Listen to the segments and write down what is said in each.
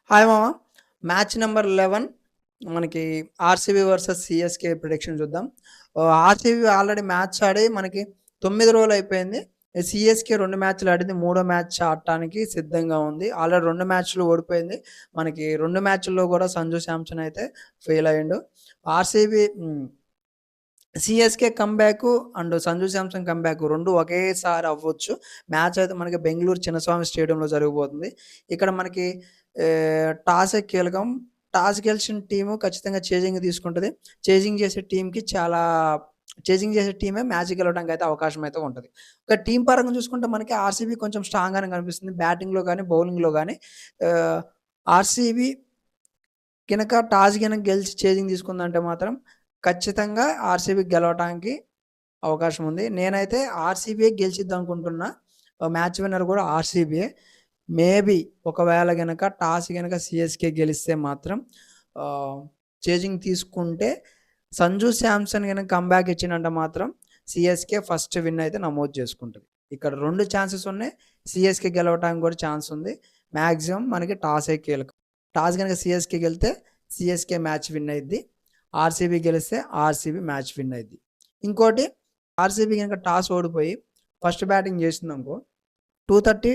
Hi మామ. Match number 11 మనకి RCB versus CSK prediction చూద్దాం. ఆర్సీబీ ఆల్రెడీ మ్యాచ్ ఆడి మనకి 9 రోజులు అయిపోయింది. సిఎస్కే 2 మ్యాచ్లు ఆడింది. మూడో మ్యాచ్ ఆడటానికి సిద్ధంగా ఉంది. ఆల్రెడీ 2 మ్యాచ్లు ఓడిపోయింది. మనకి 2 మ్యాచ్ల్లో కూడా సంజు శాంసన్ అయితే ఫెయిల్ అయ్యిండు. RCB CSK comeback and Sanju Samson comeback 2 ఒకేసారి అవ్వచ్చు. మ్యాచ్ అయితే మనకి బెంగళూరు చిన్నస్వామి స్టేడియంలో జరగబోతుంది. ఇక్కడ మనకి టాసే కీలకం. టాస్ గెలిచిన టీము ఖచ్చితంగా చేజింగ్ తీసుకుంటుంది. చేజింగ్ చేసే టీమే మ్యాచ్ గెలవడానికి అయితే అవకాశం అయితే ఉంటుంది. ఒక టీం పరంగా చూసుకుంటే మనకి ఆర్సీబీ కొంచెం స్ట్రాంగ్గానే కనిపిస్తుంది. బ్యాటింగ్లో కానీ బౌలింగ్లో కానీ ఆర్సీబీ టాస్ గెలిచి చేజింగ్ తీసుకుందంటే మాత్రం ఖచ్చితంగా ఆర్సీబీ గెలవడానికి అవకాశం ఉంది. నేనైతే ఆర్సీబీయే గెలిచిద్దాం అనుకుంటున్నా. మ్యాచ్ విన్నర్ కూడా ఆర్సీబీయే. మేబీ ఒకవేళ టాస్ సిఎస్కే గెలిస్తే మాత్రం చేజింగ్ తీసుకుంటే సంజు శాంసన్ కంబ్యాక్ ఇచ్చినంటే మాత్రం సిఎస్కే ఫస్ట్ విన్ అయితే నమోదు చేసుకుంటుంది. ఇక్కడ 2 ఛాన్సెస్ ఉన్నాయి. సిఎస్కే గెలవడానికి కూడా ఛాన్స్ ఉంది. మ్యాక్సిమం మనకి టాసే కీలకం. టాస్ సిఎస్కే గెలితే సిఎస్కే మ్యాచ్ విన్ అయ్యిద్ది. ఆర్సీబీ గెలిస్తే ఆర్సీబీ మ్యాచ్ విన్ అయ్యిద్ది. ఇంకోటి, ఆర్సీబీ టాస్ ఓడిపోయి ఫస్ట్ బ్యాటింగ్ చేసిందనుకో 230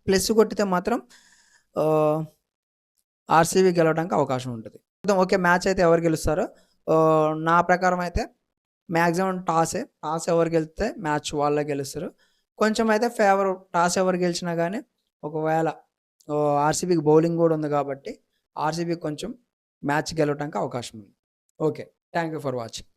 ప్లస్ కొట్టితే మాత్రం ఆర్సీబీ గెలవడానికి అవకాశం ఉంటుంది. ఓకే, మ్యాచ్ అయితే ఎవరు గెలుస్తారో నా ప్రకారం అయితే మ్యాక్సిమం టాస్ ఎవరు గెలిస్తే మ్యాచ్ వాళ్ళే గెలుస్తారు. కొంచెం అయితే టాస్ ఎవరు గెలిచినా కానీ ఒకవేళ ఆర్సీబీకి బౌలింగ్ కూడా ఉంది కాబట్టి ఆర్సీబీ కొంచెం మ్యాచ్ గెలవడానికి అవకాశం ఉంది. Okay, thank you for watching.